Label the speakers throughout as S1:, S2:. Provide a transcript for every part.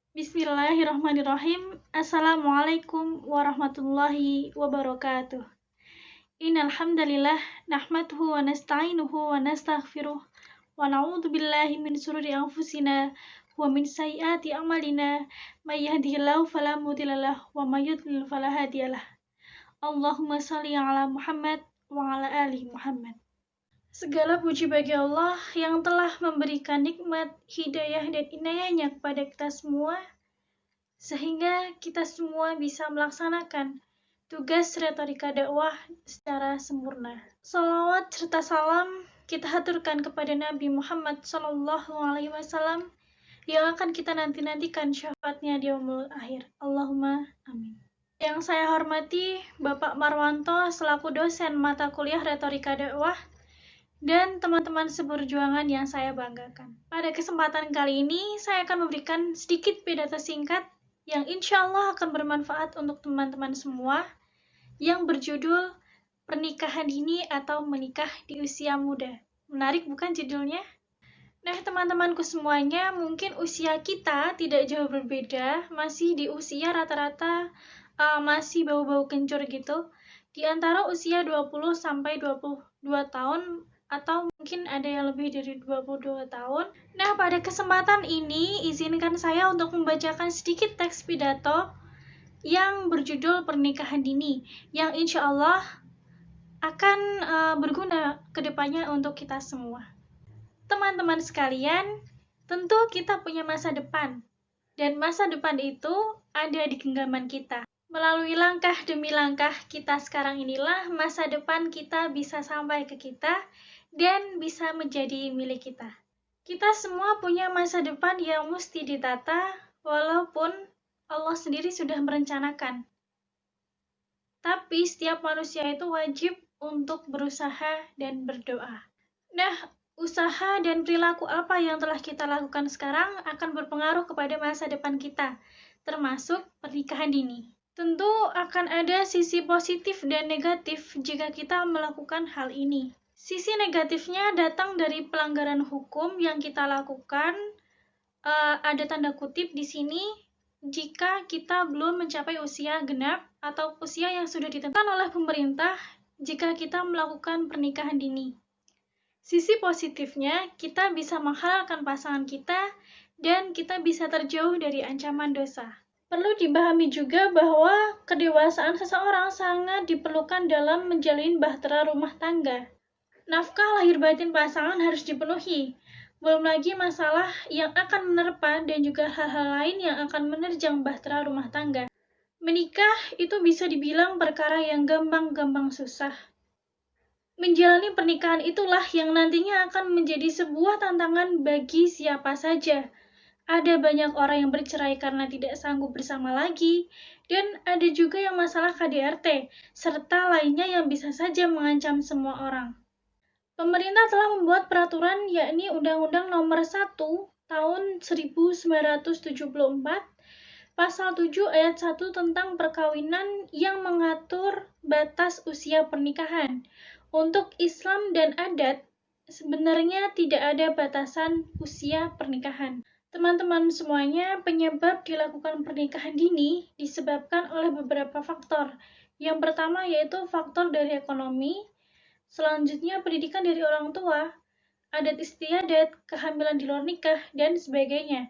S1: Bismillahirrahmanirrahim. Assalamualaikum warahmatullahi wabarakatuh. Innal hamdalillah nahmaduhu wa nasta'inuhu wa nastaghfiruh wa na'udzu billahi min shururi anfusina wa min sayyiati a'malina may yahdihillahu fala mudhillalah wa may yudlil fala hadiyalah. Allahumma shalli ala Muhammad wa ala ali Muhammad. Segala puji bagi Allah yang telah memberikan nikmat, hidayah dan inayahnya kepada kita semua, sehingga kita semua bisa melaksanakan tugas retorika dakwah secara sempurna. Salawat serta salam kita haturkan kepada Nabi Muhammad SAW yang akan kita nantikan syafaatnya di yaumul akhir. Allahumma amin. Yang saya hormati Bapak Marwanto selaku dosen mata kuliah retorika dakwah dan teman-teman seperjuangan yang saya banggakan. Pada kesempatan kali ini, saya akan memberikan sedikit pidato singkat yang insya Allah akan bermanfaat untuk teman-teman semua yang berjudul Pernikahan Dini atau Menikah di Usia Muda. Menarik bukan judulnya? Nah, teman-temanku semuanya, mungkin usia kita tidak jauh berbeda, masih di usia rata-rata masih bau-bau kencur gitu, di antara usia 20 sampai 22 tahun atau mungkin ada yang lebih dari 22 tahun. Nah, pada kesempatan ini izinkan saya untuk membacakan sedikit teks pidato yang berjudul Pernikahan Dini, yang insya Allah akan berguna ke depannya untuk kita semua. Teman-teman sekalian, tentu kita punya masa depan, dan masa depan itu ada di genggaman kita. Melalui langkah demi langkah kita sekarang inilah masa depan kita bisa sampai ke kita dan bisa menjadi milik kita. Kita semua punya masa depan yang mesti ditata, walaupun Allah sendiri sudah merencanakan. Tapi setiap manusia itu wajib untuk berusaha dan berdoa. Nah, usaha dan perilaku apa yang telah kita lakukan sekarang akan berpengaruh kepada masa depan kita, termasuk pernikahan dini. Tentu akan ada sisi positif dan negatif jika kita melakukan hal ini. Sisi negatifnya datang dari pelanggaran hukum yang kita lakukan, ada tanda kutip di sini, jika kita belum mencapai usia genap atau usia yang sudah ditentukan oleh pemerintah jika kita melakukan pernikahan dini. Sisi positifnya, kita bisa menghalalkan pasangan kita dan kita bisa terjauh dari ancaman dosa. Perlu dipahami juga bahwa kedewasaan seseorang sangat diperlukan dalam menjalin bahtera rumah tangga. Nafkah lahir batin pasangan harus dipenuhi. Belum lagi masalah yang akan menerpa dan juga hal-hal lain yang akan menerjang bahtera rumah tangga. Menikah itu bisa dibilang perkara yang gampang-gampang susah. Menjalani pernikahan itulah yang nantinya akan menjadi sebuah tantangan bagi siapa saja. Ada banyak orang yang bercerai karena tidak sanggup bersama lagi, dan ada juga yang masalah KDRT, serta lainnya yang bisa saja mengancam semua orang. Pemerintah telah membuat peraturan yakni Undang-Undang Nomor 1 Tahun 1974, Pasal 7 Ayat 1 tentang perkawinan yang mengatur batas usia pernikahan. Untuk Islam dan adat, sebenarnya tidak ada batasan usia pernikahan. Teman-teman semuanya, penyebab dilakukan pernikahan dini disebabkan oleh beberapa faktor. Yang pertama yaitu faktor dari ekonomi, selanjutnya pendidikan dari orang tua, adat istiadat, kehamilan di luar nikah, dan sebagainya.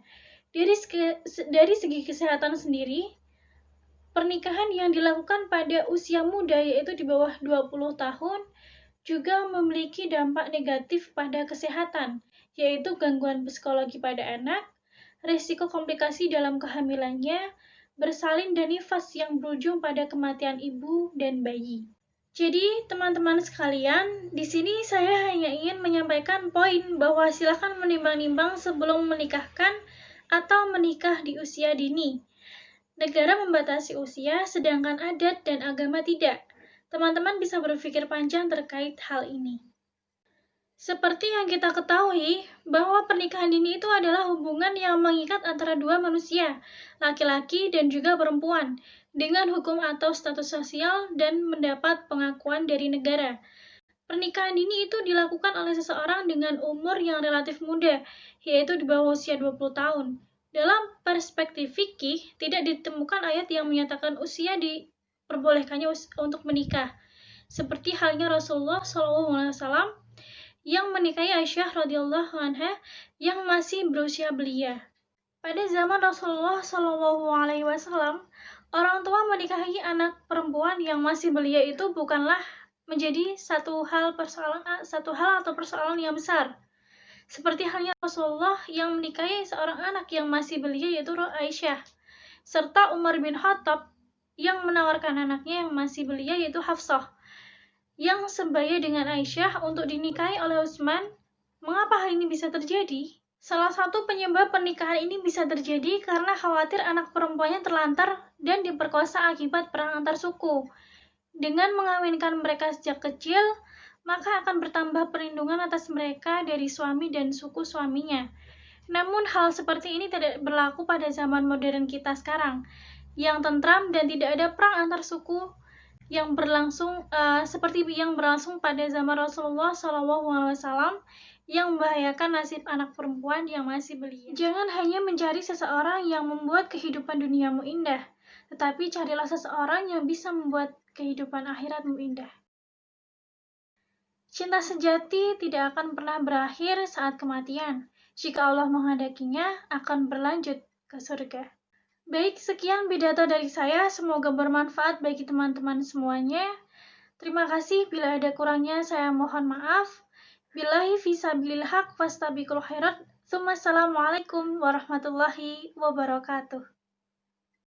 S1: Dari segi kesehatan sendiri, pernikahan yang dilakukan pada usia muda yaitu di bawah 20 tahun juga memiliki dampak negatif pada kesehatan, yaitu gangguan psikologi pada anak, risiko komplikasi dalam kehamilannya, bersalin dan nifas yang berujung pada kematian ibu dan bayi. Jadi, teman-teman sekalian, di sini saya hanya ingin menyampaikan poin bahwa silakan menimbang-nimbang sebelum menikahkan atau menikah di usia dini. Negara membatasi usia, sedangkan adat dan agama tidak. Teman-teman bisa berpikir panjang terkait hal ini. Seperti yang kita ketahui, bahwa pernikahan dini itu adalah hubungan yang mengikat antara dua manusia, laki-laki dan juga perempuan, dengan hukum atau status sosial dan mendapat pengakuan dari negara. Pernikahan dini itu dilakukan oleh seseorang dengan umur yang relatif muda, yaitu di bawah usia 20 tahun. Dalam perspektif fikih, tidak ditemukan ayat yang menyatakan usia diperbolehkannya untuk menikah. Seperti halnya Rasulullah SAW yang menikahi Aisyah radhiyallahu anha yang masih berusia belia. Pada zaman Rasulullah SAW, orang tua menikahi anak perempuan yang masih belia itu bukanlah menjadi satu hal atau persoalan yang besar. Seperti halnya Rasulullah yang menikahi seorang anak yang masih belia yaitu Aisyah, serta Umar bin Khattab yang menawarkan anaknya yang masih belia yaitu Hafsah, yang sebaya dengan Aisyah untuk dinikahi oleh Utsman. Mengapa hal ini bisa terjadi? Salah satu penyebab pernikahan ini bisa terjadi karena khawatir anak perempuannya terlantar dan diperkosa akibat perang antar suku. Dengan mengawinkan mereka sejak kecil, maka akan bertambah perlindungan atas mereka dari suami dan suku suaminya. Namun hal seperti ini tidak berlaku pada zaman modern kita sekarang, yang tentram dan tidak ada perang antar suku yang berlangsung seperti yang berlangsung pada zaman Rasulullah SAW yang membahayakan nasib anak perempuan yang masih belia. Jangan hanya mencari seseorang yang membuat kehidupan duniamu indah, tetapi carilah seseorang yang bisa membuat kehidupan akhiratmu indah. Cinta sejati tidak akan pernah berakhir saat kematian. Jika Allah menghendakinya, akan berlanjut ke surga. Baik, sekian pidato dari saya. Semoga bermanfaat bagi teman-teman semuanya. Terima kasih. Bila ada kurangnya, saya mohon maaf. Billahi fisabilil haq fastabiqul khairat. Assalamualaikum warahmatullahi wabarakatuh.